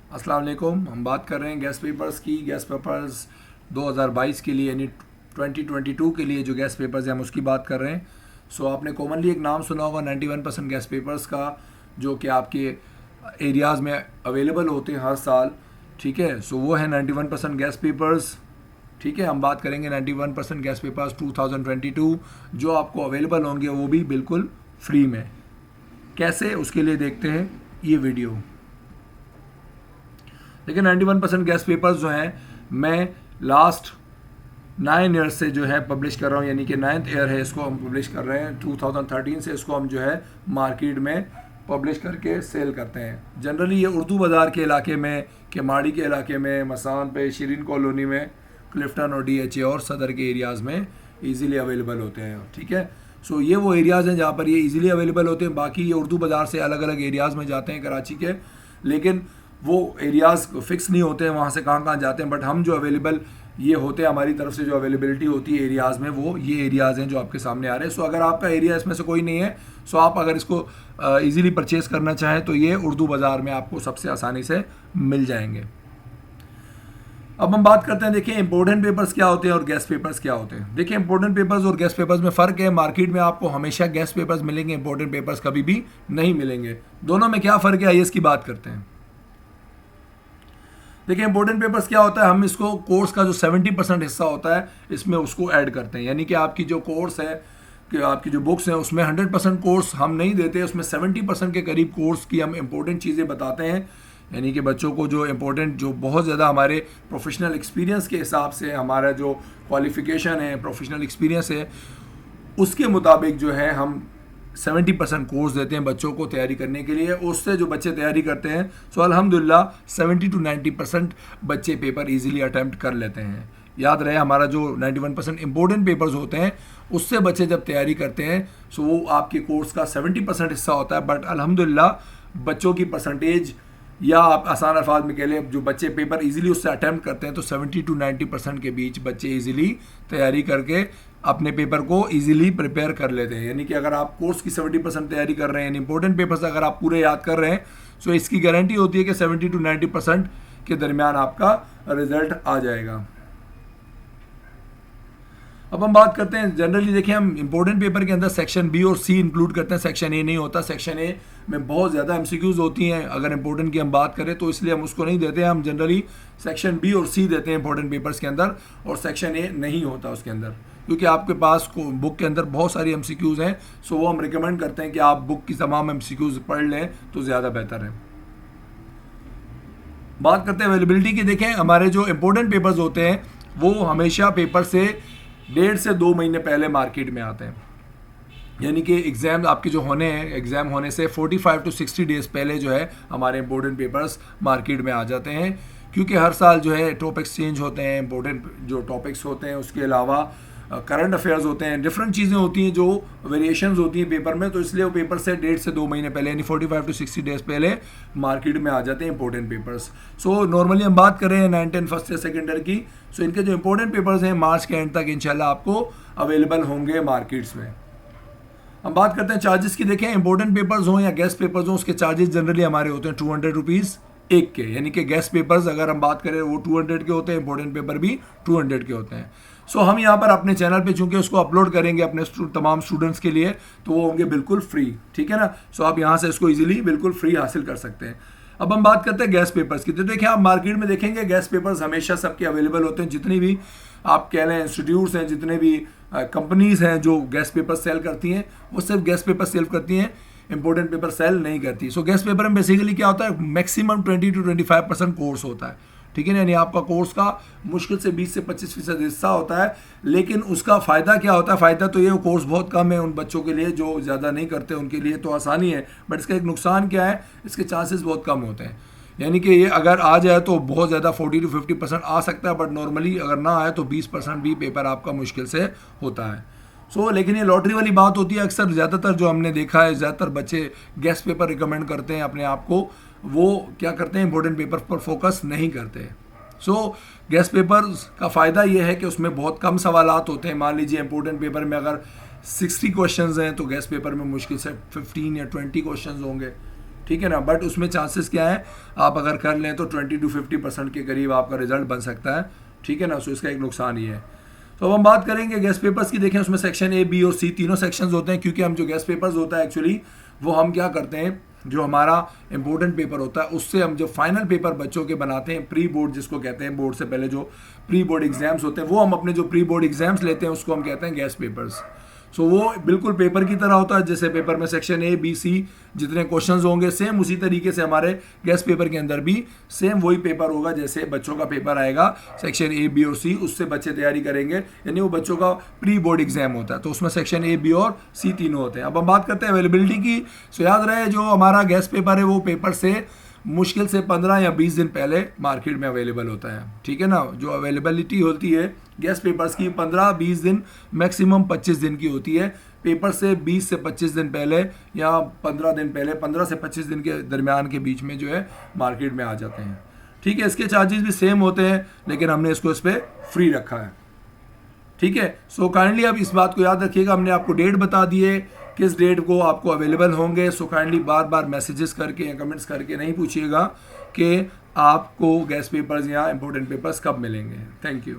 अस्सलाम वालेकुम। हम बात कर रहे हैं गैस पेपर्स की। गैस पेपर्स 2022 के लिए यानी 2022 के लिए जो गैस पेपर्स हैं हम उसकी बात कर रहे हैं। आपने कॉमनली एक नाम सुना होगा 91% गैस पेपर्स का, जो कि आपके एरियाज़ में अवेलेबल होते हैं हर साल। ठीक है, वो है 91% गैस पेपर्स। ठीक है, हम बात करेंगे 91% गैस पेपर्स 2022 जो आपको अवेलेबल होंगे, वो भी बिल्कुल फ्री में। कैसे, उसके लिए देखते हैं ये वीडियो। लेकिन 91% गैस पेपर्स जो हैं मैं लास्ट 9 ईयर से जो है पब्लिश कर रहा हूँ, यानी कि 9th ईयर है इसको हम पब्लिश कर रहे हैं। 2013 से इसको हम जो है मार्केट में पब्लिश करके सेल करते हैं। जनरली ये उर्दू बाज़ार के इलाके में, केमाड़ी के इलाके में, मसान पे, शीरीन कॉलोनी में, क्लिफ्टन और DHA और सदर के एरियाज़ में ईज़िली अवेलेबल होते हैं। ठीक है, ये वो एरियाज़ हैं जहाँ पर ये ईज़िली अवेलेबल होते हैं। बाकी ये उर्दू बाज़ार से अलग अलग एरियाज़ में जाते हैं कराची के, लेकिन वो एरियाज़ फिक्स नहीं होते हैं वहाँ से कहाँ कहाँ जाते हैं। बट हम जो अवेलेबल ये होते हैं, हमारी तरफ से जो अवेलेबिलिटी होती है एरियाज़ में, वो ये एरियाज़ हैं जो आपके सामने आ रहे हैं। अगर आपका एरिया इसमें से कोई नहीं है, आप अगर इसको इजीली परचेज़ करना चाहें तो ये उर्दू बाज़ार में आपको सबसे आसानी से मिल जाएंगे। अब हम बात करते हैं, देखिए इंपोर्टेंट पेपर्स क्या होते हैं और गैस पेपर्स क्या होते हैं। देखिए इंपोर्टेंट पेपर्स और गैस पेपर्स में फ़र्क है। मार्केट में आपको हमेशा गैस पेपर्स मिलेंगे, इंपोर्टेंट पेपर्स कभी भी नहीं मिलेंगे। दोनों में क्या फ़र्क है, आइए इसकी बात करते हैं। देखिए इंपोर्टेंट पेपर्स क्या होता है, हम इसको कोर्स का जो 70% हिस्सा होता है इसमें उसको ऐड करते हैं। यानी कि आपकी जो कोर्स है, कि आपकी जो बुक्स हैं उसमें 100% कोर्स हम नहीं देते, उसमें 70% के करीब कोर्स की हम इंपॉर्टेंट चीज़ें बताते हैं। यानी कि बच्चों को जो इंपॉर्टेंट, जो बहुत ज़्यादा हमारे प्रोफेशनल एक्सपीरियंस के हिसाब से, हमारा जो क्वालिफिकेशन है, प्रोफेशनल एक्सपीरियंस है, उसके मुताबिक जो है हम 70% कोर्स देते हैं बच्चों को तैयारी करने के लिए। उससे जो बच्चे तैयारी करते हैं अल्हम्दुलिल्लाह 70 to 90% बच्चे पेपर इजीली अटैम्प्ट कर लेते हैं। याद रहे, हमारा जो 91% इंपॉर्टेंट पेपर्स होते हैं उससे बच्चे जब तैयारी करते हैं वो आपके कोर्स का 70% हिस्सा होता है। बट अल्हम्दुलिल्लाह बच्चों की परसेंटेज, या आप आसान अल्फाज में कह लें, जो बच्चे पेपर इजीली उससे अटैम्प्ट करते हैं तो 70 to 90% के बीच बच्चे इजीली तैयारी करके अपने पेपर को इजीली प्रिपेयर कर लेते हैं। यानी कि अगर आप कोर्स की 70% तैयारी कर रहे हैं, इंपॉर्टेंट पेपर्स अगर आप पूरे याद कर रहे हैं, इसकी गारंटी होती है कि 70 to 90% के दरमियान आपका रिजल्ट आ जाएगा। अब हम बात करते हैं जनरली, देखिए हम इंपॉर्टेंट पेपर के अंदर सेक्शन बी और सी इंक्लूड करते हैं, सेक्शन ए नहीं होता। सेक्शन ए में बहुत ज़्यादा MCQs होती हैं अगर इंपॉर्टेंट की हम बात करें, तो इसलिए हम उसको नहीं देते हैं। हम जनरली सेक्शन बी और सी देते हैं इंपॉर्टेंट पेपर्स के अंदर, और सेक्शन ए नहीं होता उसके अंदर, क्योंकि आपके पास बुक के अंदर बहुत सारी MCQs हैं। वो हम रिकमेंड करते हैं कि आप बुक की तमाम MCQs पढ़ लें तो ज़्यादा बेहतर है। बात करते हैं अवेलेबिलिटी की। देखें हमारे जो इंपॉर्टेंट पेपर्स होते हैं वो हमेशा पेपर से 1.5 से 2 महीने पहले मार्केट में आते हैं। यानी कि एग्ज़ाम आपके जो होने हैं, एग्ज़ाम होने से 45 to 60 डेज़ पहले जो है हमारे इंपॉर्टेंट पेपर्स मार्केट में आ जाते हैं। क्योंकि हर साल जो है टॉपिक्स चेंज होते हैं, इंपॉर्टेंट जो टॉपिक्स होते हैं, उसके अलावा करंट अफेयर्स होते हैं, डिफरेंट चीज़ें होती हैं जो वेरिएशंस होती हैं पेपर में, तो इसलिए वो पेपर से 1.5 से 2 महीने पहले यानी 45 to 60 डेज़ पहले मार्केट में आ जाते हैं इंपॉर्टेंट पेपर्स। नॉर्मली हम बात कर रहे हैं 9, 10 फर्स्ट या सेकेंड ईयर की। इनके जो इंपॉर्टेंट पेपर्स हैं मार्च के एंड तक इंशाल्लाह आपको अवेलेबल होंगे मार्केट्स में। हम बात करते हैं चार्जेस की। देखें इंपॉर्टेंट पेपर्स हों या गेस्ट पेपर्स हों, उसके चार्जेस जनरली हमारे होते हैं 200 रुपीज़ एक के। यानी कि गेस्ट पेपर्स अगर हम बात करें वो 200 के होते हैं, इंपॉर्टेंट पेपर भी 200 के होते हैं। हम यहाँ पर अपने चैनल पे चूंकि उसको अपलोड करेंगे अपने तमाम स्टूडेंट्स के लिए, तो वो होंगे बिल्कुल फ्री। ठीक है ना, आप यहाँ से इसको इजीली बिल्कुल फ्री हासिल कर सकते हैं। अब हम बात करते हैं गैस पेपर्स की। तो देखिए आप मार्केट में देखेंगे गैस पेपर्स हमेशा सबके अवेलेबल होते हैं। जितनी भी आप कह लें इंस्टीट्यूट्स हैं, जितने भी कंपनीज़ हैं जो गैस पेपर सेल करती हैं, वो सिर्फ गैस पेपर सेल करती हैं, इंपॉर्टेंट पेपर सेल नहीं करती। गैस पेपर में बेसिकली क्या होता है, मैक्सिमम 20 to 25% कोर्स होता है। ठीक है ना, यानी आपका कोर्स का मुश्किल से 20 से 25% हिस्सा होता है। लेकिन उसका फ़ायदा क्या होता है, फ़ायदा तो ये कोर्स बहुत कम है उन बच्चों के लिए जो ज़्यादा नहीं करते, उनके लिए तो आसानी है। बट इसका एक नुकसान क्या है, इसके चांसेस बहुत कम होते हैं। यानी कि ये अगर आ जाए तो बहुत ज़्यादा 40 to 50% आ सकता है, बट नॉर्मली अगर ना आए तो 20% भी पेपर आपका मुश्किल से होता है। लेकिन ये लॉटरी वाली बात होती है। अक्सर ज़्यादातर जो हमने देखा है, ज़्यादातर बच्चे गेस्ट पेपर रिकमेंड करते हैं अपने आप को, वो क्या करते हैं, इंपॉर्टेंट पेपर पर फोकस नहीं करते। गेस्ट पेपर्स का फ़ायदा ये है कि उसमें बहुत कम सवालात होते हैं। मान लीजिए इंपॉर्टेंट पेपर में अगर 60 क्वेश्चंस हैं तो गेस्ट पेपर में मुश्किल से 15 या 20 क्वेश्चंस होंगे। ठीक है ना, बट उसमें चांसेस क्या है, आप अगर कर लें तो 20 to 50% के करीब आपका रिजल्ट बन सकता है, ठीक है ना। सो इसका एक नुकसान ही है। तो अब हम बात करेंगे गेस्ट पेपर्स की। देखें उसमें सेक्शन ए, बी और सी तीनों सेक्शंस होते हैं, क्योंकि हम जो गेस्ट पेपर्स होता है एक्चुअली वो हम क्या करते हैं, जो हमारा इंपॉर्टेंट पेपर होता है उससे हम जो फाइनल पेपर बच्चों के बनाते हैं, प्री बोर्ड जिसको कहते हैं, बोर्ड से पहले जो प्री बोर्ड एग्जाम्स होते हैं, वो हम अपने जो प्री बोर्ड एग्जाम्स लेते हैं उसको हम कहते हैं गेस्ट पेपर्स। सो वो बिल्कुल पेपर की तरह होता है, जैसे पेपर में सेक्शन ए, बी, सी जितने क्वेश्चंस होंगे सेम उसी तरीके से हमारे गेस्ट पेपर के अंदर भी सेम वही पेपर होगा जैसे बच्चों का पेपर आएगा सेक्शन ए, बी और सी, उससे बच्चे तैयारी करेंगे, यानी वो बच्चों का प्री बोर्ड एग्जाम होता है। तो उसमें सेक्शन ए, बी और सी तीनों होते हैं। अब हम बात करते हैं अवेलेबिलिटी की। सो याद रहे जो हमारा गेस्ट पेपर है वो पेपर से मुश्किल से 15 या 20 दिन पहले मार्केट में अवेलेबल होता है, ठीक है ना। जो अवेलेबिलिटी होती है गेस्ट पेपर्स की 15-20 दिन, मैक्सिमम 25 दिन की होती है। पेपर से 20 से 25 दिन पहले या 15 दिन पहले, 15 से 25 दिन के दरमियान के बीच में जो है मार्केट में आ जाते हैं, ठीक है। इसके चार्जेस भी सेम होते हैं, लेकिन हमने इसको इस पर फ्री रखा है, ठीक है। सो काइंडली आप इस बात को याद रखिएगा, हमने आपको डेट बता दिए किस डेट को आपको अवेलेबल होंगे। सो काइंडली बार बार मैसेजेस करके या कमेंट्स करके नहीं पूछिएगा कि आपको गेस्ट पेपर्स या इंपॉर्टेंट पेपर्स कब मिलेंगे। Thank you.